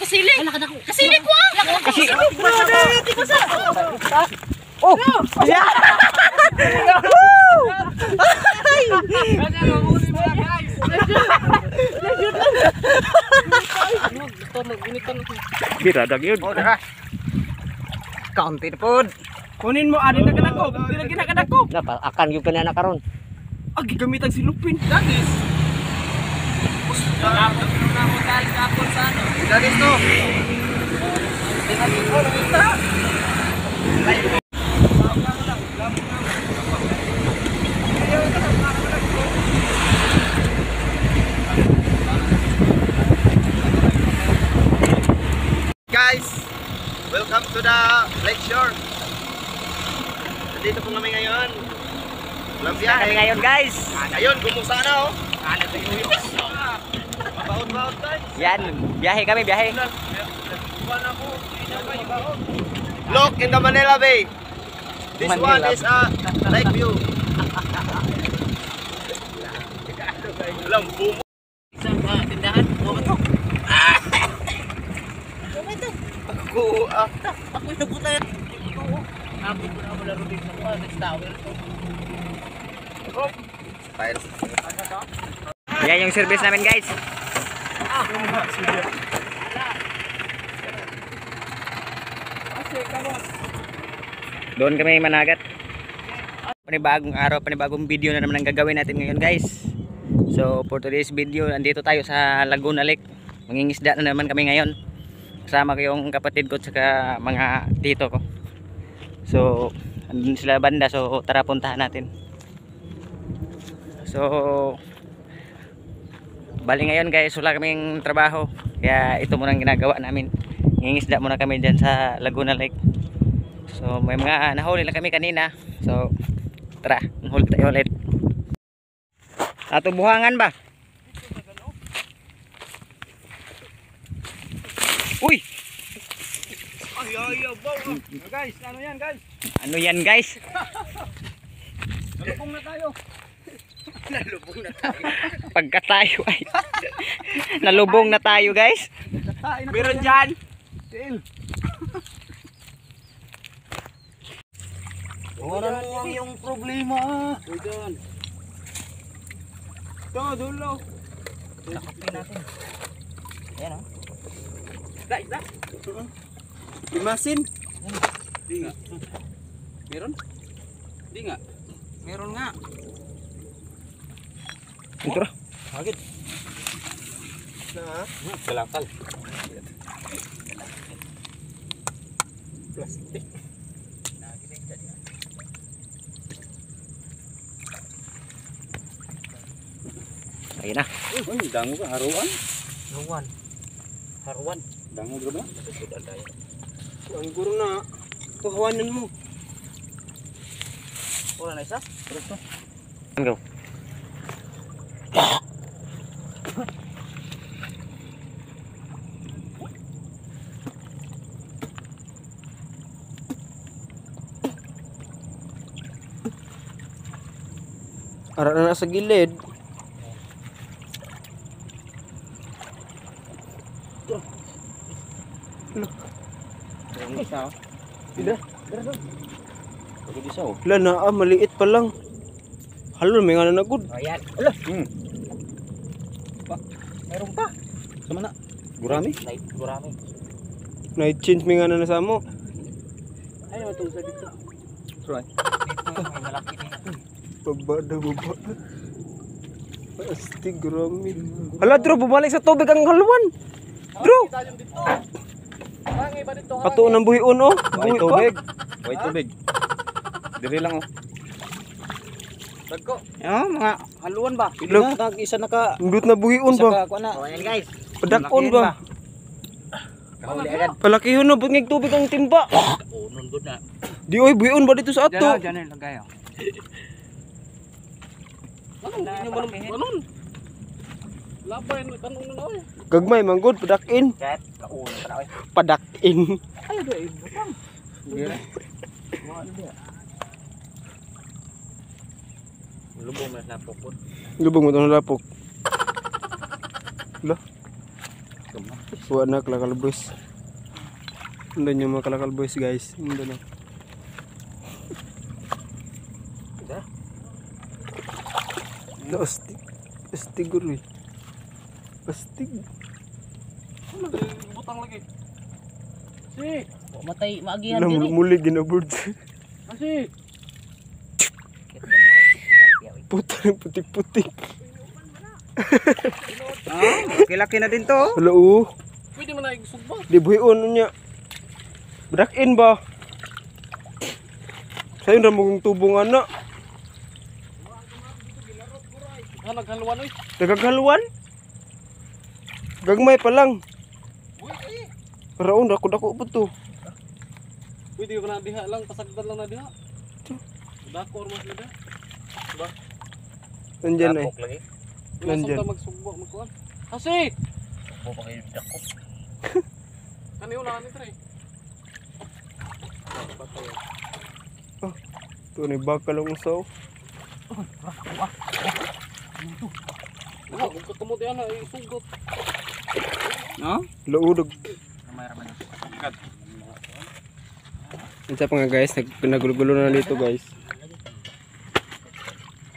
kasili. Kasili ko ah. Kasili. Oh! Yeah! Biradag yun. Kaunti na po. Kunin mo, adin na kanako. Hindi na ginakanako. Akan yung kanana karon. Agi gamitan si Lupin. Dagis. Nakapot na mo tayo kapon sa ano. Dagis to. Guys, welcome to the Lake Shore. Dito po kami ngayon. Walang biyahe. Kami ngayon guys. Ayun, gumusa na oh. Baon-baon guys. Yan, biyahe kami, biyahe. Look in the Manila Bay. This Manila. one is a lake view. Alam, bumo. Tindahan. Ako yung nabuta yan. Ako ko na wala rin sa next tower. Yan yung service namin guys. Doon kami managat. Panibagong araw, panibagong video na naman ang gagawin natin ngayon guys. So for today's video, andito tayo sa Laguna Lake. Mangingisda na naman kami ngayon. Kasama ko yung kapatid ko at mga tito ko. So andun sila banda, so tara puntahan natin. So bali ngayon guys, wala kaming trabaho. Kaya ito muna ang ginagawa namin. Mangingisda muna kami dyan sa Laguna Lake. So may mga nahuli lang kami kanina. So tara, nahuli tayo ulit. Ato buhangan ba? Uy! Ay, guys, ano yan guys? Ano yan guys? Nalupong na tayo. Nalubog na tayo. Pagka tayo ay nalubong na tayo guys. Meron dyan. Til. Wala mo ang iyong problema. Doon. Ito, dulo. Nakapin natin. Ayan o. Isda. Limasin. Di nga. Meron? Di nga. Meron nga. Ito ra. Agad. Na, Kalakal. Plastik. Ayun na. Uy, dango ka, haruan. Haruan. Haruan. Dango ba? Ang guro na. Kuhawanan mo. Wala na isa? Go. Ara na sa gilid. Wala na, maliit pa lang. Halo, may nga na nagod. Ayan. Ala. Meron pa. Sama na. Gurami? Gurami. Na-change may nga na nasa mo. Ay, matulog sa dito. Right. Ito may malaki din. Baba. Astig, gurami. Hala, Drew, bumalik sa tubig ang haluan. Drew! Pato ng buhion, oh. Buhi tubig. white tubig. Diri lang oh. Bagko. Mga haluan ba? Look. Isa naka Indut na buhion ba? Oh, ayan guys. Padakon ba? Kahuli agad. Palakihon na, ba't ngayong tubig ang timba? Oh, nundod na. Di oy, buhion ba dito sa ato? Diyan na lagay. Anong? Labay na tanong na oy. Gagmay, manggod, padakin. Kat, kauno pa na oy. Padakin. Ay, do butang. Lubong na napok po. Lubong mo ito na lapok. Hala. Suwa na kalakal boys. Ando nyo mga kalakal boys guys. Ando na. Na astig. Astig guru. Astig. Butang lagi. Si. Matay maagihan Na diri. muli ginabord. Si. Puta ng putik-putik. Laki-laki na din to. Wala oh. Pwede man na igsugba. Di buhion niya. Brakin ba? Sayon ra mo kong tubong ana. Naghaluan oy. Nagaghaluan? Gagmay pa lang. Raon dako-dako po to. Pwede ka na diha lang, pasagdan lang na diha. Dako or mas lida. Diba? Nandyan eh. lagi. Nandyan. Samtang magsugbo, magkuhan. Kasi! Bo pa kayo dako. Kaniyo na kanito rin. Ito ni bakal ang usaw. Kung katumot yan na, isugot. No? Laudog. Ramay-ramay. Isa pa nga guys, naggulo na dito guys.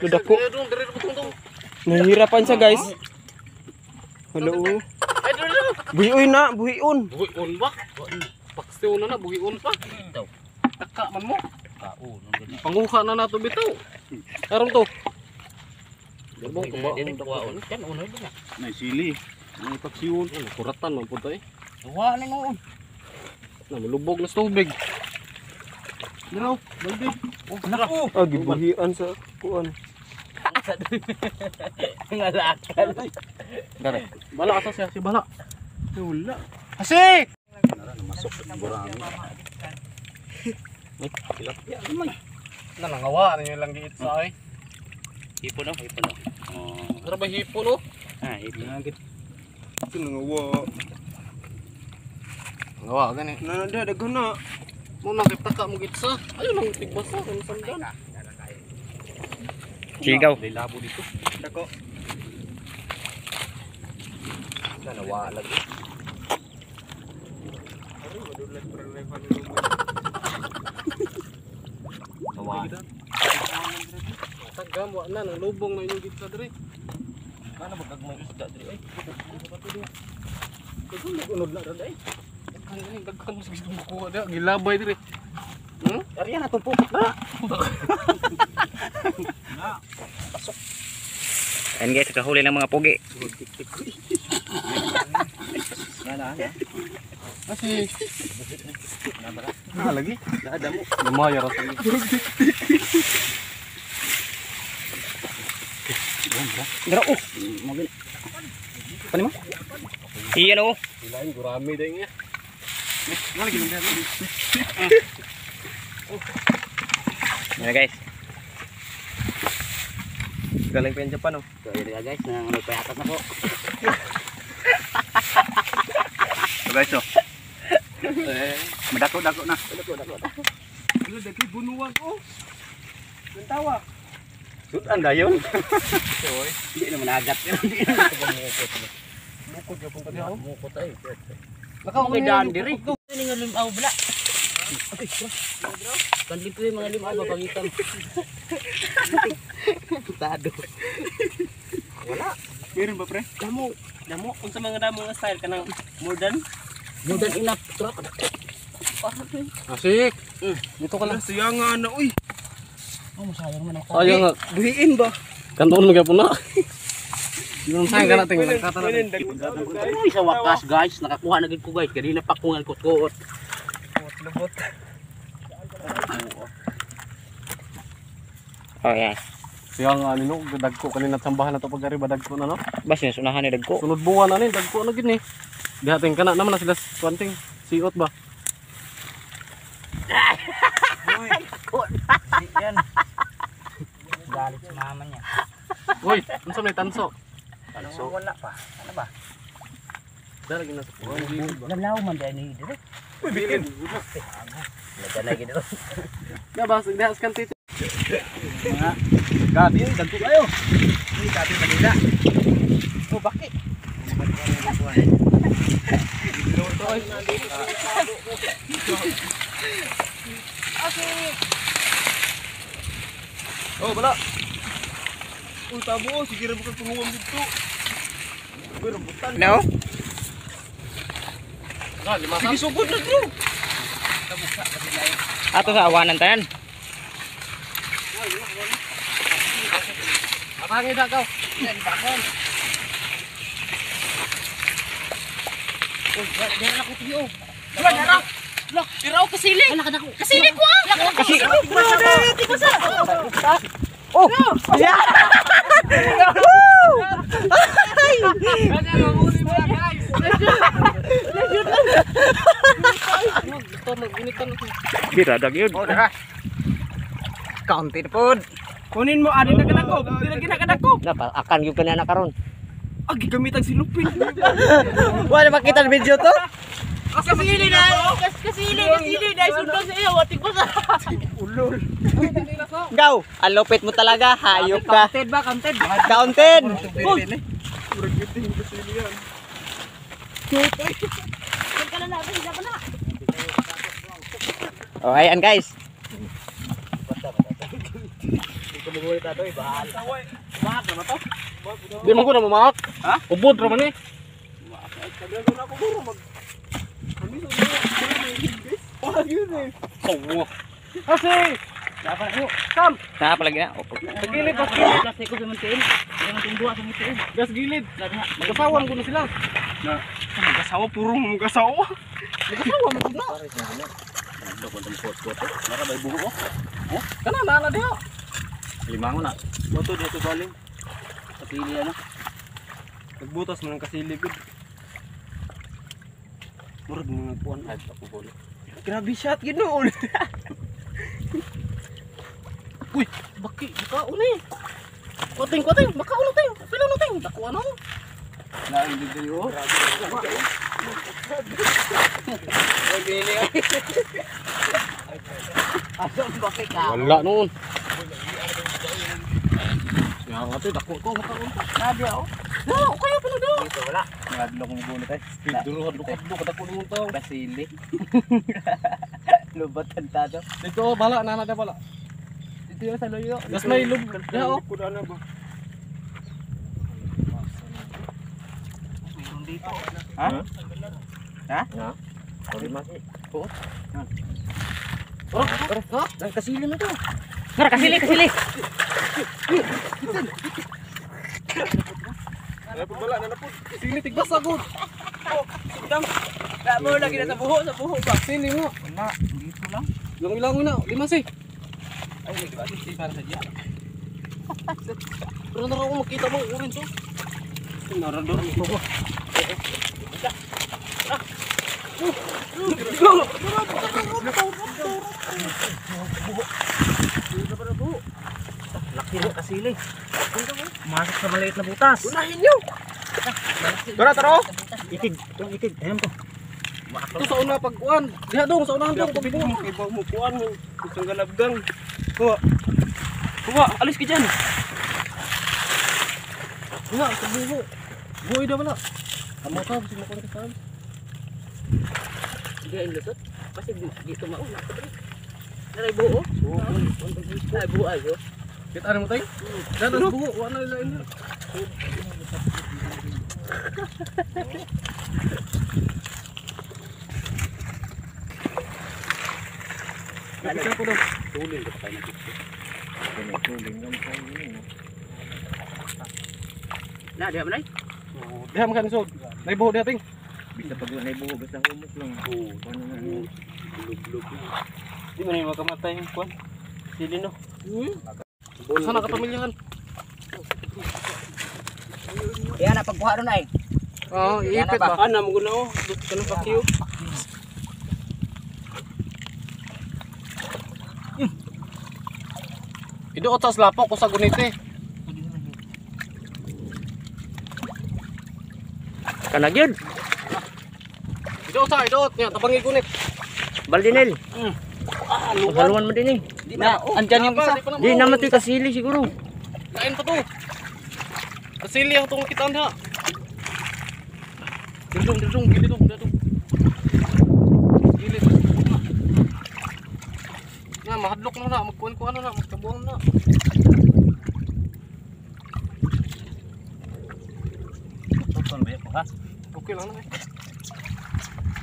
Ito dako. Eh, doon, dire butong to. Nahihirapan siya guys. Hello. Ay, dire. Buhion na, buhion. Buhion ba? Pakstiw na na, buhion pa. Taka man mo. Panguha na nato bitaw. Karon to. Gabong ko ba? Nay sili. Nay paksiyon. Kuratan man po tayo. Tuwa na mo. Malubog na sa tubig. Dino, balde. Naku. Ah, gibuhian sa kuan. Ngalakal. Bala asa siya, si bala. Wala. Kasi! Nanangawa niyo lang giit sa ay. Hipo no, hipo no. Ano ba hipo no? Ah, hipo na gid. Ito nangawa. Ngawa gani. Nanda, daghan na. Muna kay taka mo gitsa. Ayun lang tigbasa kung sandan. Sigaw. Labo dito. Dako. Nanawa lagi. Tuwa. Tagam wa na nang lubong na inyong gitsa dire. Kana ba gagmay isda diri ay? Kung unod na rin ay. Daghan mo sa gusto mo kuha dia, gilabay dire. Ariya na tumpok na. Ayan guys, kahuli ng mga pugi. Kasi lagi. Ada mo. Lumaya ra sa. Dara oh. Mobil. Pani mo? Iyan oh. Ilain gurami dai niya. Lagi ni dai. Yan guys. Galing pa yung Japan oh. So yun nga guys, nagpayatas na po. So guys, oh. Madako-dako na. Ano, dagi bunuwag oh. Tawa. Sudan dayon. Hindi naman agad. Bukod gyud pun kaniya. Mukot ay. Nakakay daan diri. Ini nga limaw bala. Okay, kan dito yung mga limaw babangitan. Tado. Meron ba pre? Damo unsa mga damo nga style kanang modern enough truck. Asik. Dito ka lang. Siya nga na uy. Oh, masayang man ang Sayang nga. Buhiin ba? Kanton mga puna. Yung sayang ka natin nagkata na. Uy, sa wakas guys, nakakuha na gid ko guys. Kanina pa ko nga kuot. Lubot. Oh, yeah. Sayang nga nino, dagko kanina sambahan na to pagari ba dagko na no. Bas yun, sunahan ni dagko. Sunod buwan na ni dagko na gid ni. Dihating kana naman na sila kwanting siot ba. Yan. Galit si mama niya. Uy, unsa may tanso? So, wala pa. Ano ba? Dala gid na. Lamlaw man dahil ni dire. Uy, bilin. Nagdanay gid ro. Ya bas, dahas kan tito. Mga gabi, dagko kayo. Uy, gabi Manila. Oh, bakit? Oh, bala. Oh, tabo, sige rin bukan tunguan dito. Uy, rambutan. No? Na, lima Sige, sugod na bro. Ato sa awanan tanan. Atangi na ka. Yan, bakon. Oh, diyan ako tiyo. Diyan na. Look, tiraw kasili. Kasili ko ah. Kasili. Di ba sa? Oh. Yeah. Biradag yun. Oh, dara. Counted food. Kunin mo ani na kanako, di na ginakanako. Dapat akan yung kanina karon. Agi gamitan silupin. Wala makita sa video to? Kasili na. Kasili dahil sundan sa iyo, watik pa sa. Ulol. Gaw, alupit mo talaga, hayop ka. Counted ba? Counted? Counted. Murag giting kasili yan. Yan ka na natin, hindi ka na. Oh, ayan guys. Di man ko na mamahak. Ha? Ubod ra man eh. Oh. Kasi dapat yo. Kam. Nah, palagi na. Opo. Gilid pas gilid. Kasi ko samantiin. Samantiin buha sa mitiin. Gas gilid. Magasawan ko na sila. Magasawa puro magasawa. Magasawa mo na. Kana na diha. Lima ko na. Moto dito galing. Kasili ano. Nagbutas mo ng kasili gud. Murag mga kuan ay ako bolo. Grabe shot ginoon. Uy, baki, baka uni. Kuting, baka unuting. Pila unuting. Dako ano? Nain dito yo. Wala noon. Ya nga to, dako ko, baka unuting. Sabi ako. Wala, kaya pala do. Dito wala. Ngadlo kong bulo tay. Duruhan lukad do, kadako naman to. Kasili. Lubatan tado. Dito, bala, nana bala. Dito yung sa loyo. Gas may lub. Ya oh. Kuda na ba? Mayroon dito. Ha? Ha? Ha? Sorry mas. Oh, Ang kasili mo to. Ngara kasili. Ay pala na napod. sili tigbas agad. Kaya mo lagi na sa buho ba? Sili mo. Wala, dito lang. Yung ilang na, 5 si. Ay, nag-iwasin si para sa diya. Pero na ako makita mo orange oh. Narador ito ko. Laki ng kasili. Masok sa maliit na butas. Unahin niyo. Tara taro. Itig. Ayan po. Ito sa una pagkuan. Diha dong sa unahan dong pagbuo. Kay ba mo kuan mo. Isang galabgang. Kuha, alis ka dyan. Wala, sa buho. Buhoy na wala. Amo ka, gusto mo kong kasal. Hindi ang lusot. Kasi dito mauna. Naray buho. Naray buho ayo. Kita na mo tayo? Diha sa buho, wala nila ina. Nakita ko daw. Tuling ko tayo nagkita. Tuling lang tayo. Na, diha man ay. Diha man kanisod. May buho diha ting. Bisa pag naibuho basta humok lang. Oo. Paano na lug-lug. Di man yung makamatay yung kuan. Sili no. Sana kapamilyahan. Yan na pagkuha ron ay. Oo, iipit ba? Ana mo guna oh. Kanang pakyo. Iduot sa slapok ko sa gunite. Kanag yun. Iduot niya, tabangi gunit. Baldinel. Haluan mo din eh. Na, andyan yung isa. Di naman ito kasili siguro. Kain pa to. Kasili ang itong kitaan ha. Dudong, gilid dong. Gilid. Na, mahadlok na, magkuhan-kuhan na, magkabuang na. Tuton ba ko ha? Okay lang na eh.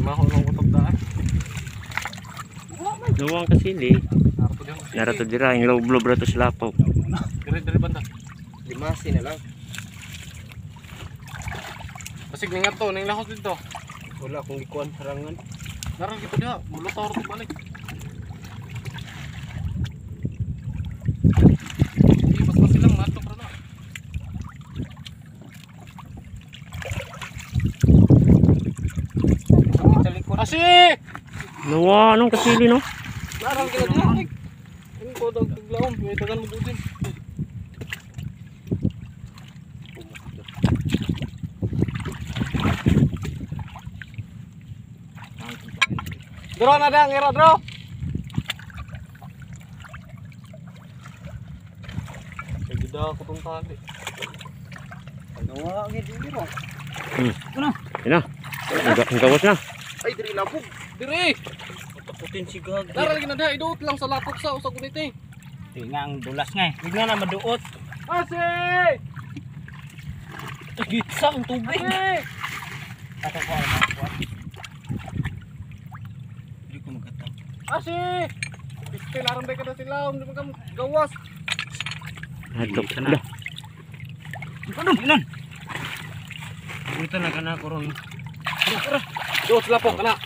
Maho lang utok daan. Luwang kasili. Narato din. Narato dira yung lob-lob rato sa lapaw. Dire banda. Limasin na lang. Basig ningat to, ning lahos dito. Wala akong ikuan harangan. Narang gitu dia, mulutor to balik. Di pas silang matok ra na. Asik! Luwa, anong kasili no? Narang kita dia. Ini ko dag tuglaom, may tagan mo budin. Dro na dang ira dro. Kagida ako tong tali. Nawa gid dito. Yan na. Ang gawas na. Ay diri labog. Diri. Takutin si gag. Narang ginada idot lang sa lapok sa usa kunit eh. Di nga ang dulas nga eh. Di nga na maduot. Asik! Gitsa ang tubig. Asik! Ako ko ako. Di ko magataw. Asik! Istil aram ba kada sila, hindi man kam gawas. Hadlok na. Ano inan? Ito na kana ko ron. Dos lapok kana.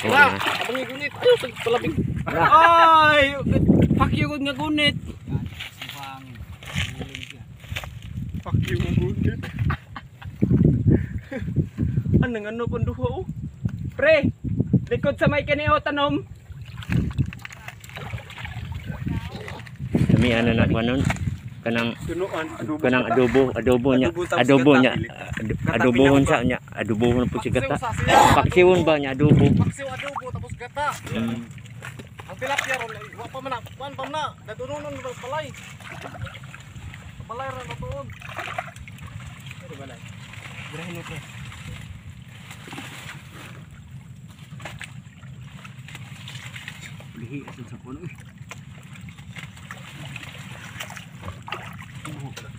Oo Na, na. abang igunit. Ayo sa palabing. Ay, fuck you nga gunit. Fuck you nga gunit. Anong ano pang duha oh? Pre, likod sa may kaniyo tanom. Kami ano na ko nun. Kanang Tunuan, kanang adobo niya. Adobohon sa niya. Adobohon po si gata. Paksiwon ba niya adobo? Paksiw adobo tapos gata. Ang tilapia ron, wa pa man na, kuan pa na. Dadunonon ng balay. Balay ra natuon. Ano balay? Grahin mo pre. Lihi asin sa puno eh.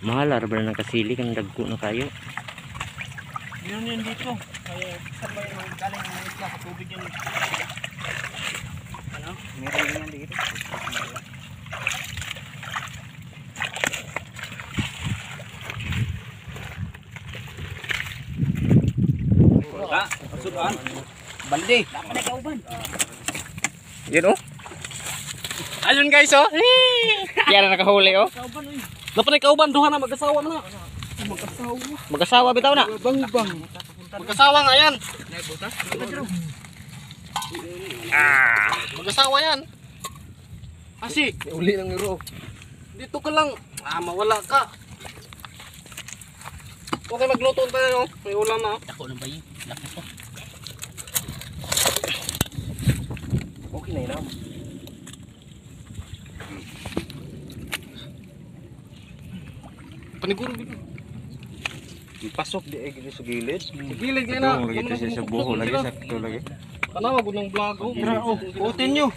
Mahal ra ba ng kasili kang dagko na kayo? Yun yun dito. Kaya saan ba yung galing ng isla sa tubig yan? Ano? Meron din yan dito. Ah, pasukan. Balde. Dapat na kauban. Yun oh. Ayun guys oh. Kaya na nakahuli oh. Dapat na kauban duha na mag-asawa na. Mag-asawa bitaw na. Mag-asawa nga yan. Mag-asawa yan. Asi, Uli ng iro. dito ka lang. Mawala ka. Okay, magluto tayo. May ulam na. Ako lang ba yun? Laki to. Okay na yun. Paniguro dito. Pasok di ay sa gilid. Sa gilid ngayon na. Lagi to siya sa buho. Lagi sakto lagi. Tanawa, gunang vlog. Tara, utin nyo.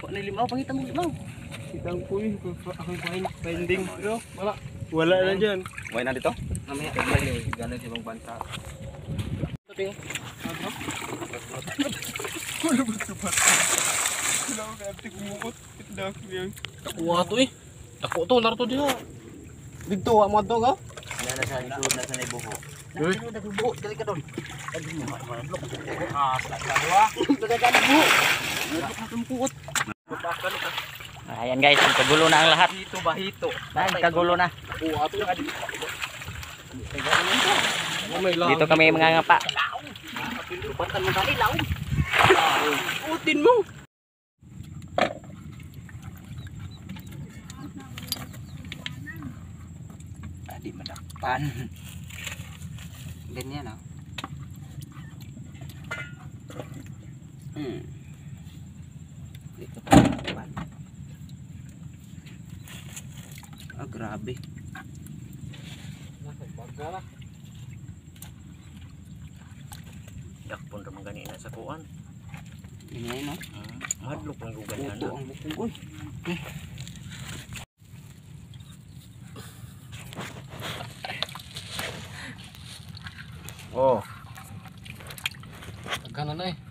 Wala limaw, pangita mo limaw. Itang puy. Ako finding. Wala. Wala na dyan. May na dito? Mamaya. Gano'n sa ibang bansa. Tingin. Wala ko kaya ati kumuot. Itdak niya. Takuha to eh. Taku to, narito diha. Dito, mo to ka? Yan na sa likod na sa naibuho. Nagbuo, dali ka doon. Ayan guys, kagulo na ang lahat. Hito ba hito? Kagulo na. Takuha to. May lang. Dito kami mga ngapa. Patan mo dali, laom. Utin mo. Di madakpan. Ganyan ah. Dito pa madakpan. Ah, grabe. Dakpon ra man gani na sa kuan. Ganyan no. Madlok lang yung ganyan Puto na. ang bukong oy. Oh, Tagana na eh.